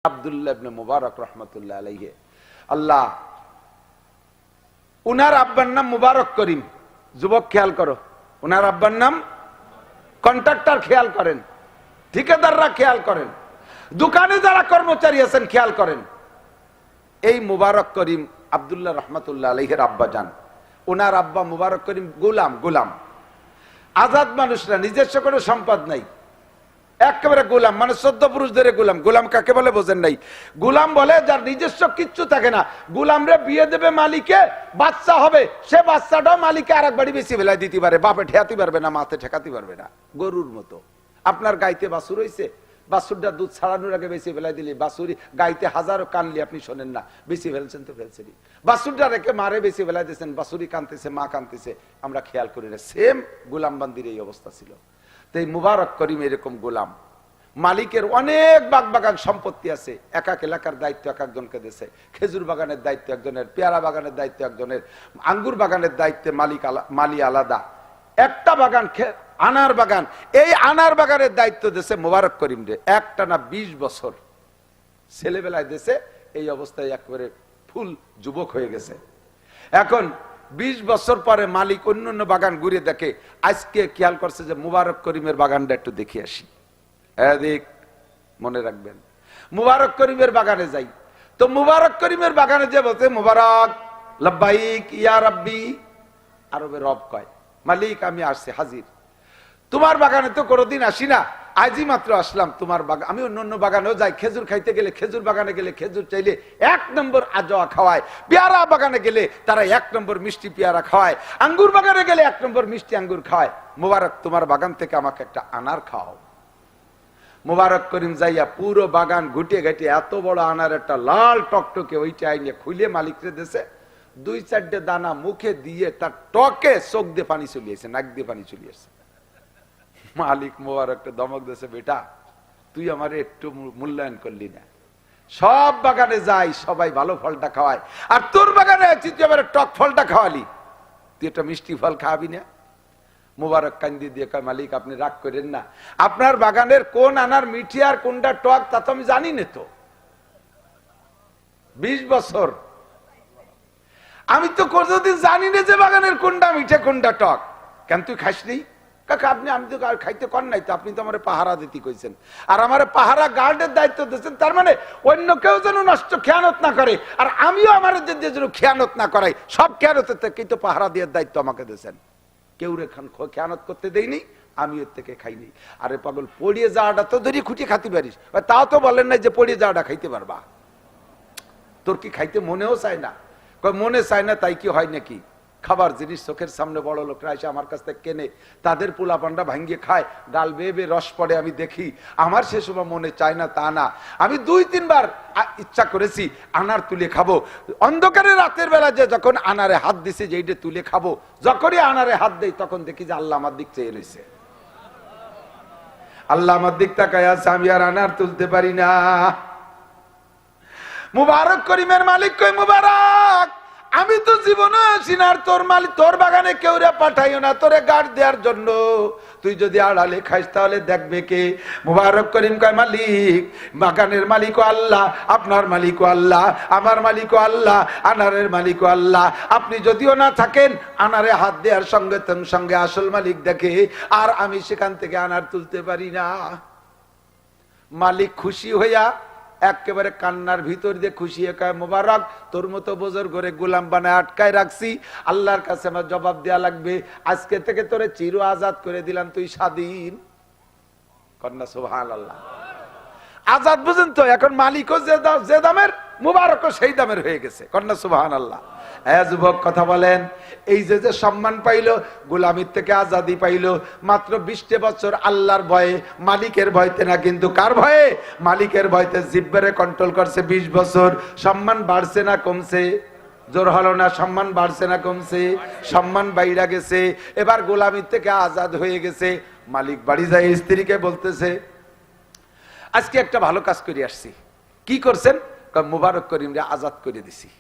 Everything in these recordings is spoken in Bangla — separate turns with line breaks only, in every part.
আব্দুল্লাহ ইবনে মুবারক রহমাতুল্লাহ আলাইহি আল্লাহ উনার আব্বার নাম মুবারক করিম। যুবক খেয়াল করো, উনার আব্বার নাম কন্ট্রাক্টর খেয়াল করেন, ঠিকাদাররা খেয়াল করেন, দোকানে যারা কর্মচারী আছেন খেয়াল করেন। এই মুবারক করিম আব্দুল্লাহ রহমাতুল্লাহ আলাইহির আব্বা যান। উনার আব্বা মুবারক করিম গোলাম, আজাদ মানুষরা, নিজস্ব কোনো সম্পদ নাই, একেবারে গোলাম, মানে 14 পুরুষ ধরে গোলাম। গোলাম কাকে বলে বোঝেন নাই? গোলাম বলে যার নিজস্ব কিচ্ছু থাকে না। গোলামরে বিয়ে দেবে মালিকে, বাচ্চা হবে, সে বাচ্চাটাও মালিকে আরেক বাড়ি বেশি বেলায় দিতে পারে, বাপে ঠেকাতে পারবে না, মাতে ঠেকাতে পারবে না। গরুর মতো আপনার গাইতে বাছুর হইছে, বাছুরটা দুধ ছাড়ানোর আগে বেশি বেলায় দিলি, বাছুরি গাইতে হাজারো কানলি আপনি শোনেন না, বেশি ফেলছেন তো ফেলছেনি। বাছুরটা রেখে মারে বেশি বেলায় দিয়েছেন, বাছুরি কানতেছে, মা কানতেছে, আমরা খেয়াল করি না। সেম গোলামবান্দির এই অবস্থা ছিল। তো এই মুবারক করিম এরকম গোলাম, মালিকের অনেক বাগান সম্পত্তি আছে, এক এক এলাকার দায়িত্ব এক একজনকে দিয়েছে। খেজুর বাগানের দায়িত্ব একজনের, পেয়ারা বাগানের দায়িত্ব একজনের, আঙ্গুর বাগানের দায়িত্বে মালি আলাদা, একটা বাগান আনার বাগান, এই আনার বাগানের দায়িত্ব দিয়েছে মুবারক করিম রে। একটানা 20 বছর ছেলেবেলায় দেশে এই অবস্থায় একেবারে ফুল যুবক হয়ে গেছে। এখন 20 বছর পরে মালিক অন্য বাগান ঘুরে দেখে, আজকে খেয়াল করছে যে মুবারক করিমের বাগানটা একটু দেখে আসি। এদিক মনে রাখবেন, মুবারক করিমের বাগানে যাই। তো মুবারক করিমের বাগানে যে বলতে, মুবারক লাব্বাইক ইয়া রাব্বি, আরবে রব কয়, মালিক আমি আসছি হাজির। তোমার বাগানে তো কোনোদিন আসি না, আজই মাত্র আসলাম তোমার বাগান। আমি অন্য বাগানেও যাই, খেজুর খাইতে গেলে, খেজুর বাগানে গেলে খেজুর চাইলে 1 নম্বর আজোয়া খাওয়ায়, পেয়ারা বাগানে গেলে তারা 1 নম্বর মিষ্টি পেয়ারা খাওয়ায়, আঙ্গুর বাগানে গেলে 1 নম্বর মিষ্টি আঙ্গুর খাওয়ায়। মুবারক তোমার বাগান থেকে আমাকে একটা আনার খাও। মুবারক করিম যাইয়া পুরো বাগান ঘুটে ঘাটে এত বড় আনার একটা লাল টকটকে ওইটা আইনে খুলে মালিকরে দেশে 2-4টে দানা মুখে দিয়ে তার টকে চোখ দিয়ে পানি চলিয়েছে, নাক দিয়ে পানি চলিয়েছে। মালিক মুবারককে দমক দেশে, বেটা তুই আমার একটু মূল্যায়ন করলি না। সব বাগানে যাই, সবাই ভালো ফলটা খাওয়ায়, আর তোর বাগানে তুই এবারে টক ফলটা খাওয়ালি, তুই একটা মিষ্টি ফল খাওয়াবি না? মুবারক কান্দি দিয়ে কয়, মালিক আপনি রাগ করেন না, আপনার বাগানের কোন আনার মিঠি আর কোনটা টক তা তো আমি জানি না। তো 20 বছর আমি তো কোনদিন জানি না যে বাগানের কোনটা মিঠে কোনটা টক। কেন তুই খাস নি? কাকা আপনি, আমি তো খাইতে কর নাই তো, আপনি তো আমার পাহারা দিতে কইছেন, আর আমার পাহারা গার্ডের দায়িত্ব দিয়েছেন, তার মানে অন্য কেউ যেন নষ্ট খেয়ানত না করে, আর আমিও আমার যেন খেয়ানত না করাই, সব খেয়ানতের থেকে তো পাহারা দেওয়ার দায়িত্ব আমাকে দিয়েছেন। কেউ রেখান খেয়ানত করতে দেয়নি, আমি ওর থেকে খাইনি। আরে পাগল, পড়িয়ে যাওয়াটা তো ধরি খুঁটি খাতে পারিস, তাও তো বলেন নাই যে পড়িয়ে যাওয়াটা খাইতে পারবা। তোর কি খাইতে মনেও চায় না? মনে চায় না তাই কি হয় নাকি? খাবার জিনিস চোখের সামনে বড় লোকরা এসে আমার কাছ থেকে কেনে, তাদের পোলা পান্ডা ভাঙ্গিয়ে খায়, গাল বেয়ে বেয়ে রস পড়ে, আমি দেখি, আমার সে সময় মনে চায় না তা না। আমি 2-3 বার ইচ্ছা করেছি আনার তুলে খাবো। অন্ধকারে রাতের বেলা যে যখন আনারে হাত দিছে যে এইটা তুলে খাবো, যখনই আনারে হাত দেই তখন দেখি যে আল্লাহ আমার দিক চেয়ে রয়েছে, আল্লাহ আমার দিক তাকায় আছে, আমি আর আনার তুলতে পারি না। মুবারক করিমের মালিক কই, মুবারক আমি তো জীবনে আসি না, আর তোর মালিক, তোর বাগানে কেউ রে পাঠাইও না তোরে গার্ড দেওয়ার জন্য, তুই যদি আড়ালে খাইস তাহলে দেখবে কে? মুবারক করিম কয়, মালিক বাগানের মালিকও আল্লাহ, আপনার মালিকও আল্লাহ, আমার মালিকও আল্লাহ, আনারের মালিকও আল্লাহ। আপনি যদিও না থাকেন, আনারে হাত দেওয়ার সঙ্গে সঙ্গে আসল মালিক দেখে, আর আমি সেখান থেকে আনার তুলতে পারি না। মালিক খুশি হইয়া একেবারে কান্নার ভিতর দিয়ে খুশি হয়ে কয়, মুবারক তোর মতো বোঝর করে গোলাম বানায় আটকায় রাখছি, আল্লাহর কাছে আমার জবাব দেওয়া লাগবে, আজকে থেকে তোরে চির আজাদ করে দিলাম, তুই স্বাধীন। কন্যা সুবহানাল্লাহ। আজাদ বুঝেন তো? এখন মালিকও যে দামের, মুবারকও সেই দামের হয়ে গেছে। কন্যা সুবহানাল্লাহ। যুবক কথা বলেন, এই যে সম্মান পাইলো, গোলামির থেকে আজাদি পাইলো, মাত্র 20 বছর আল্লাহর ভয়ে, মালিকের ভয়তে না, কিন্তু কার ভয়ে? মালিকের ভয়তে জিহ্বারে কন্ট্রোল করছে। 20 বছর সম্মান বাড়ছে না কমছে? জোর হলো না? সম্মান বাড়ছে না কমছে? সম্মান বাইরা গেছে। এবার গোলামির থেকে আজাদ হয়ে গেছে। মালিক বাড়ি যায় স্ত্রীকে বলতেছে, আজকে একটা ভালো কাজ করে আসছি। কি করছেন? মুবারক করিম রে আজাদ করে দিছি।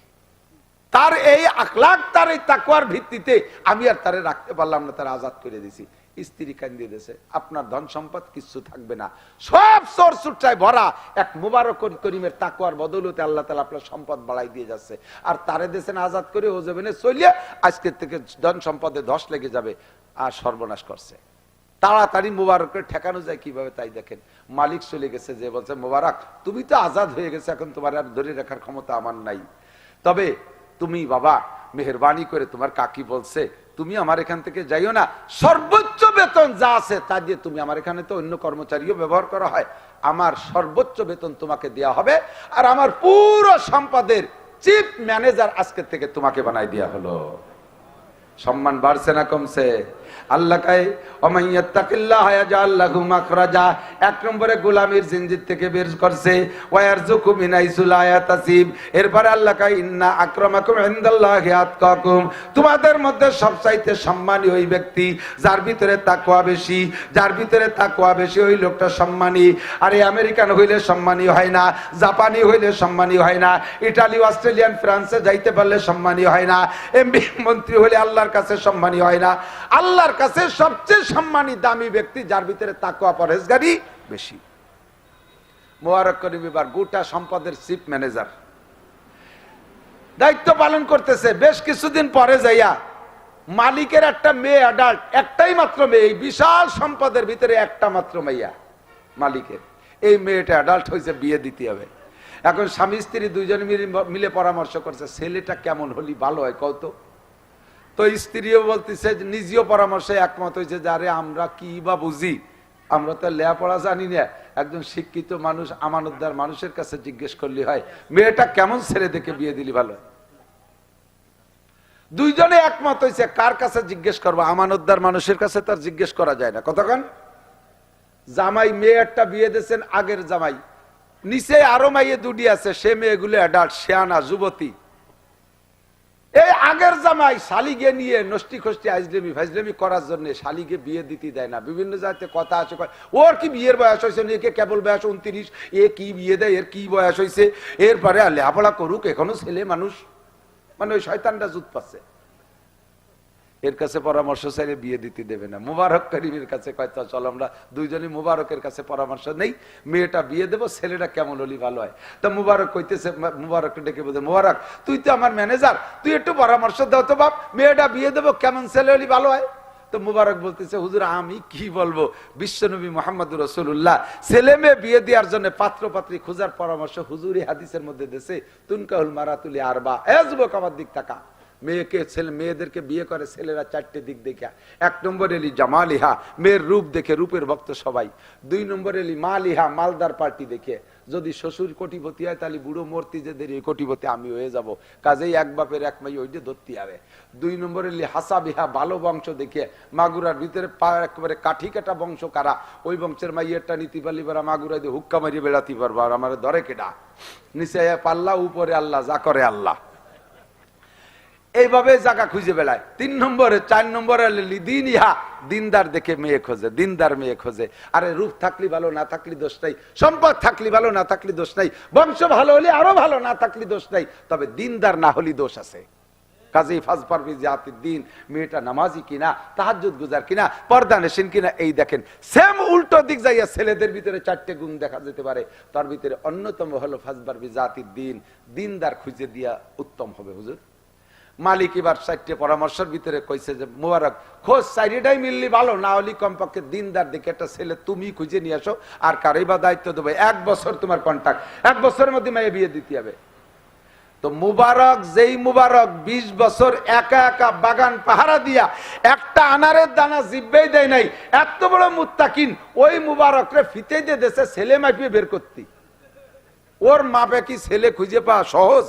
তার এই আখলাক, তার এই তাকওয়ার ভিত্তিতে আমি আর তারে রাখতে পারলাম না, তার আজাদ করে দিছি। স্ত্রী কান্দিয়ে দিয়েছে, আপনার ধন সম্পদ কিছু থাকবে না, সব চোর চুট্টায় ভরা। এক মুবারক করিমের তাকওয়ার বদৌলতে আল্লাহ তাআলা আপনার সম্পদ বাড়াই দিয়ে যাচ্ছে। আর তারে দেশেন আজাদ করে ও জমিনে চলিয়ে আজকের থেকে ধন সম্পদে ধস লেগে যাবে, আর সর্বনাশ করছে। তাড়াতাড়ি মুবারকের ঠেকানো যায় কিভাবে তাই দেখেন। মালিক চলে গেছে, যে বলছে মুবারক তুমি তো আজাদ হয়ে গেছে, এখন তোমার আর ধরে রাখার ক্ষমতা আমার নাই, তবে তুমি বাবা মেহেরবানি করে, তোমার কাকি বলছে তুমি আমার এখান থেকে যাইও না, সর্বোচ্চ বেতন যা আছে তা দিয়ে তুমি, আমার এখানে তো অন্য কর্মচারীও ব্যবহার করা হয়, আমার সর্বোচ্চ বেতন তোমাকে দেয়া হবে, আর আমার পুরো সম্পদের চিফ ম্যানেজার আজকের থেকে তোমাকে বানাই দেয়া হলো। সম্মান বাড়ছে না কমছে? আল্লাহ কাই ওমাইয়াত্তাকিল্লাহ ইয়াজআল লাহু মাখরাজা, এক নম্বরে গোলামির জিনজির থেকে বের করছে, ওয়ারযুকু মিন হাইসু লা ইয়াহতাসিব। এরপরে আল্লাহ কাই ইন্না আকরামাকুম ইনদাল্লাহি আতকাকুম, তোমাদের মধ্যে সবচাইতে সম্মানী ওই ব্যক্তি যার ভিতরে তাকওয়া বেশি, যার ভিতরে তাকওয়া বেশি ওই লোকটা সম্মানী। আর এই আমেরিকান হইলে সম্মানী হয় না, জাপানি হইলে সম্মানী হয় না, ইটালি অস্ট্রেলিয়ান ফ্রান্সে যাইতে পারলে সম্মানী হয় না, এমপি মন্ত্রী হলে আল্লাহর কাছে সম্মানী হয় না। আল্লাহর কাছে সবচেয়ে সম্মানী দামি ব্যক্তি যার ভিতরে তাকওয়া পরহেজগারি বেশি। মোবারক করিম এবার গোটা সম্পদের চিফ ম্যানেজার দায়িত্ব পালন করতেছে। বেশ কিছুদিন পরে যাইয়া মালিকের একটা মেয়ে অ্যাডাল্ট, একটাই মাত্র মেয়ে, এই বিশাল সম্পদের ভিতরে একটা মাত্র মেয়া মালিকের, এই মেয়েটা অ্যাডাল্ট হয়েছে, বিয়ে দিতে হবে। এখন স্বামী স্ত্রী দুইজন মিলে পরামর্শ করছে ছেলেটা কেমন হলি ভালো হয় কত। তো স্ত্রীও বলতেছে, নিজেও পরামর্শে একমত হয়েছে, যারে আমরা কি বা বুঝি, আমরা তো লেখাপড়া জানি না, একজন শিক্ষিত মানুষ আমানতদার মানুষের কাছে জিজ্ঞেস করলে হয় মেয়েটা কেমন ছেলে দেখে বিয়ে দিলি ভালো। দুইজনে একমত হয়েছে, কার কাছে জিজ্ঞেস করবো, আমানতদার মানুষের কাছে তার জিজ্ঞেস করা যায় না। কতক্ষণ জামাই মেয়ে একটা বিয়ে দিয়েছেন, আগের জামাই, নিচে আরো মাইয়ে দুটি আছে, সে মেয়েগুলো অ্যাডাল্ট শেয়ানা যুবতী। এই আগের জামাই শালিগে নিয়ে নষ্টি খষ্টি আইজলেমি ফাইজলেমি করার জন্য শালিগে বিয়ে দিতে দেয় না। বিভিন্ন জায়গাতে কথা আছে, ওর কি বিয়ের বয়স হয়েছে, একে কেবল বয়স 29, এ কি বিয়ে দেয়, এর কি বয়স হয়েছে, এরপরে লেখাপড়া করুক, এখনো ছেলে মানুষ, মানে ওই শয়তানটা জুত পাচ্ছে, এর কাছে পরামর্শ চাইলে বিয়ে দিতে দেবে না। মুবারক করিমের কাছে কয়টা চল আমরা দুইজনই মুবারকের কাছে পরামর্শ নেই, মেয়েটা বিয়ে দেবো, ছেলেটা কেমন হলি ভালো হয়। তা মুবারক কইতেছে, মুবারক ডেকে বলছে, মুবারক তুই তো আমার ম্যানেজার, তুই একটু পরামর্শ দাও তো বাপ, মেয়েটা বিয়ে দেবো, কেমন ছেলে হলি ভালো হয়। তো মুবারক বলতেছে, হুজুর আমি কি বলবো, বিশ্বনবী মুহাম্মদুর রাসূলুল্লাহ ছেলে মেয়ে বিয়ে দেওয়ার জন্য পাত্র পাত্রী খোঁজার পরামর্শ হুজুরি হাদিসের মধ্যে দিয়েছে, তুনকাহুল মারাতুলি আরবা। এ যুবক আমার দিক তাকা, মেয়েদেরকে বিয়ে করে ছেলেরা চারটে দিক দেখে। এক নম্বর এলি জামালিহা, মেয়ের রূপ দেখে, রূপের ভক্ত সবাই। দুই নম্বর এলি মালিহা, মালদার পার্টি দেখে, যদি শ্বশুর কোটিপতি হয় তাহলে বুড়ো মূর্তি যে দেরি কোটিপতি আমি হয়ে যাব, কাজেই এক বাপের এক মাই ওইটা ধরতে হবে। দুই নম্বর এলি হাসাবিহা, ভালো বংশ দেখে, মাগুরার ভিতরে একেবারে কাঠি কাটা বংশ কারা, ওই বংশের মাইয়েরটা নীতি পালি বেড়া মাগুরা দিয়ে হুক্কা মারিয়ে বেড়াতে পারবো, আর আমার ধরে কেটা, নিচে পাল্লা, উপরে আল্লাহ, যা করে আল্লাহ, এইভাবে জায়গা খুঁজে বেড়ায়। তিন নম্বরে, চার নম্বরে দিন ইহা, দিনদার দেখে মেয়ে খোঁজে, দিনদার মেয়ে খোঁজে। আরে রূপ থাকলি ভালো, না থাকলি দোষ নাই, সম্পদ থাকলি ভালো, না থাকলি দোষ নাই, বংশ ভালো হলে আরো ভালো, না থাকলি দোষ নাই, তবে দিনদার না হলি দোষ আছে। কাজেই ফাজ পারবি জাতির দিন, মেয়েটা নামাজি কিনা, তাহাজ্জুদ গুজার কিনা, পর্দা নেশিন কিনা। এই দেখেন সেম উল্টো দিক যাইয়া ছেলেদের ভিতরে চারটে গুণ দেখা যেতে পারে, তার ভিতরে অন্যতম হলো ফাজ পারবি জাতির দিন, দিনদার খুঁজে দিয়া উত্তম হবে। হুজুর মালিক এবার চারটে পরামর্শের ভিতরে কইছে যে মুবারক খোঁজ চারিটাই মিললি ভালো, না হলি কমপক্ষে দিনদার দিকে একটা ছেলে তুমি খুঁজে নিয়ে আসো, আর কারই বা দায়িত্ব দেবে, 1 বছর তোমার কন্ট্রাক্ট, 1 বছরের মধ্যে মেয়ে বিয়ে দিতে হবে। তো মুবারক, যেই মুবারক 20 বছর একা একা বাগান পাহারা দিয়া একটা আনারের দানা জিব্বেই দেয় নাই, এত বড় মুত্তাকিন, ওই মুবারকরে ফিতে দিয়ে দেশে ছেলে মাপিয়ে বের করতি। ওর মাপে কি ছেলে খুঁজে পাওয়া সহজ?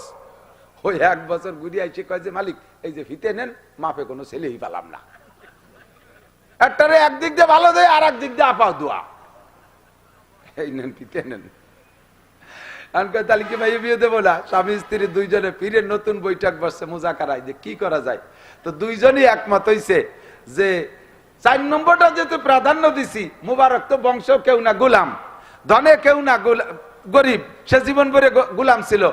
ওই 1 বছর ঘুরিয়ে এসে কয় যে মালিক এই যে ফিতে নেন, মাপে কোনো ছেলেই পেলাম না, একটারে একদিক দিয়ে ভালো দেয়, আর একদিক দিয়ে আপা দোয়া, এই নেন ফিতে নেন। তাহলে কি ভাই বিয়ে দেবো না? স্বামী স্ত্রী দুইজনে ফিরে নতুন বৈঠক বসছে মুজাকারায় যে কি করা যায়। তো দুইজনই একমত হইছে যে 4 নম্বরটা যেহেতু প্রাধান্য দিছি, মুবারক তো বংশ কেউ না গোলাম, ধনে কেউ না গরিব, সে জীবন ভরে গোলাম ছিল,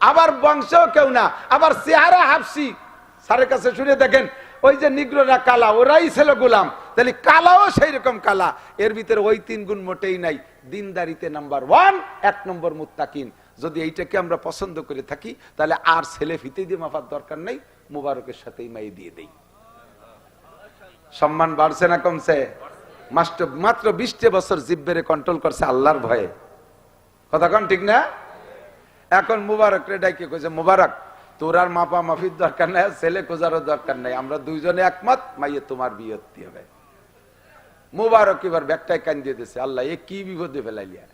আবার বংশ কেউ না, আবার চেহারা হাফসি। স্যারের কাছে শুনে দেখেন ওই যে নিগ্রোরা কালা, ওরাই ছিল গোলাম, তাহলে কালাও সেই রকম কালা। এর ভিতরে ওই 3 গুণ মোটেই নাই। দিনদারিতে নাম্বার 1, 1 নম্বর মুত্তাকিন। যদি এইটাকে আমরা পছন্দ করে থাকি তাহলে আর ছেলে ফিতে দিয়ে মাপার দরকার নাই, মুবারকের সাথেই মাই দিয়ে দেই। সম্মান বাড়ছে না কমছে? মাত্র 20 বছর জিব্বেরে কন্ট্রোল করছে আল্লাহর ভয়ে। কথা কন ঠিক না? এখন মুবারক রে ডাইকে কইছে, মুবারক তোর আর মাপা মাফির দরকার নাই, ছেলে খোঁজারও দরকার নাই, আমরা দুইজনে একমত, মাইয়ে তোমার বিয়ে হতে হবে। মুবারক এবার ব্যাগটায় কান দিয়ে দিছে, আল্লাহ এ কি বিপদে ফেলাইলিয়া।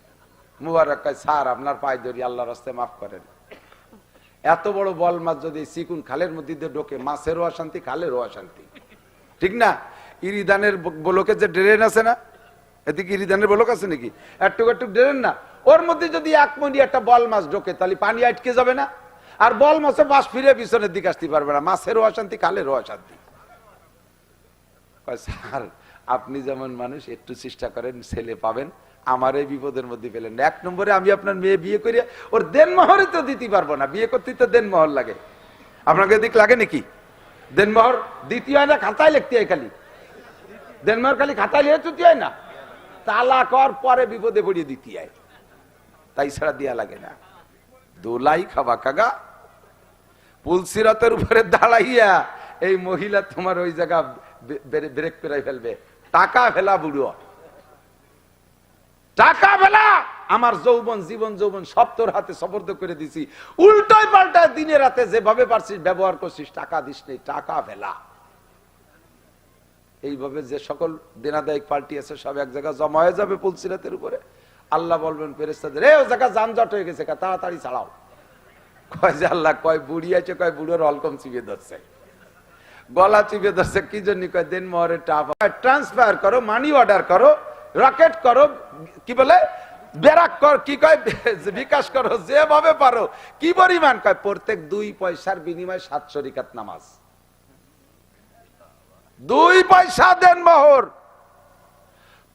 মুবারক কয়, স্যার আপনার পায়ে ধরি, আল্লাহর রাস্তায় মাফ করেন। এত বড় বল মাছ যদি চিকুন খালের মধ্যে দিয়ে ঢোকে, মাছেরও অশান্তি, খালেরও অশান্তি, ঠিক না? ইরিদানের বলকে যে ড্রেন আছে না, এদিকে ইরিদানের বলক আছে নাকি, একটুক একটুক ড্রেন না, ওর মধ্যে যদি এক মনি একটা বল মাছ ঢোকে তাহলে পানি আটকে যাবে না? আর বল মাছে বাস ফিরে পিছনের দিকে আসতে পারবে না, মাছেরও অশান্তি, খালেরও অশান্তি। স্যার আপনি যেমন মানুষ, একটু চেষ্টা করেন, ছেলে পাবেন, আমার এই বিপদের মধ্যে ফেলেন না। 1 নম্বরে আমি আপনার মেয়ে বিয়ে করে ওর দেনমোহরই তো দিতে পারবো না, বিয়ে করতে তো দেনমোহর লাগে। আপনাকে দিক লাগে নাকি? দেনমোহর দিতে হয় না, খাতায় লিখতে হয় খালি। দেনমোহর খালি খাতায় লিখতে হয় না, তালাক হওয়ার পরে বিপদে পড়িয়ে দিতে হয়, তাই ছাড়া দিয়া লাগে না। দোলাই খাবা কাগা, পুলসিরাতের উপরে দাঁড়াইয়া এই মহিলা তোমার ওই জায়গা ব্রেক করে ফেলবে। টাকা ফেলা বুড়ো, টাকা ফেলা, আমার যৌবন, জীবন যৌবন সব তোর হাতে সবর্দ করে দিছি, উল্টায় পাল্টায় দিনে রাতে যেভাবে পারছিস ব্যবহার করছিস, টাকা দিস নেই, টাকা ফেলা। এইভাবে যে সকল দেনাদায়িক পার্টি আছে সব এক জায়গায় জমা হয়ে যাবে পুলসিরাতের উপরে। আল্লাহ বলবেন ফেরেশতাদের, ও জায়গা যানজট হয়ে গেছে, তাড়াতাড়ি ছাড়াও। কয় যে আল্লাহ, কয় বুড়ি আছে, কয় বুড়োর অলকম চিপে ধরছে, গলা চিপে ধরছে, কি জন্য? কয় দেন মোহরের টাকা ট্রান্সফার করো, মানি অর্ডার করো, রকেট করো, কি বলে বেরাক কর, কি কয় বিকাশ করো, যেভাবে পারো। কি পরিমাণ? কয় প্রত্যেক 2 পয়সার বিনিময়ে 700 রাকাত নামাজ। 2 পয়সা দেন মোহর,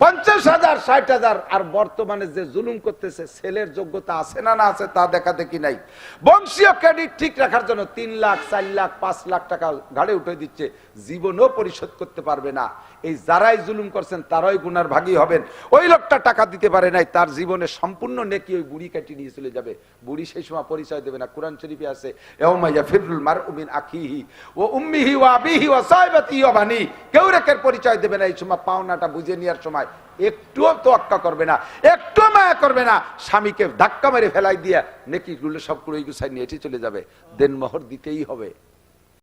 50,000 60,000। আর বর্তমানে যে জুলুম করতেছে, ছেলের যোগ্যতা আছে না না আছে তা দেখা দেখি নাই। বংশীয় ক্রেডিট ঠিক রাখার জন্য 3 লাখ 4 লাখ 5 লাখ টাকা ঘাড়ে উঠে দিচ্ছে, জীবনও পরিশোধ করতে পারবে না। এই যারাই জুলুম করছেন তারাই গুনার ভাগী হবেন। ওই লোকটা টাকা দিতে পারে নাই, তার জীবনে সম্পূর্ণ নেকি ওই বুড়ি কাটি নিয়ে চলে যাবে। বুড়ি সেই সময় পরিচয় দেবে না। কোরআন শরীফে আছে, ইয়াউমা ইয়াফিরুল মারউ মিন আখিহি ওয়া উম্মিহি ওয়া আবিহি ওয়া সাহিবাতিহি ওয়া বানি। কেউ রেখের পরিচয় দেবে না। এই সময় পাওনাটা বুঝে নেওয়ার সময় একটুও তোয়াক্কা করবে না, একটু মায়া করবে না, স্বামীকে ধাক্কা মেরে ফেলাই দিয়া নেকি গুলো সবগুলো এই গুছাই নিয়ে চলে যাবে। দেনমোহর দিতেই হবে।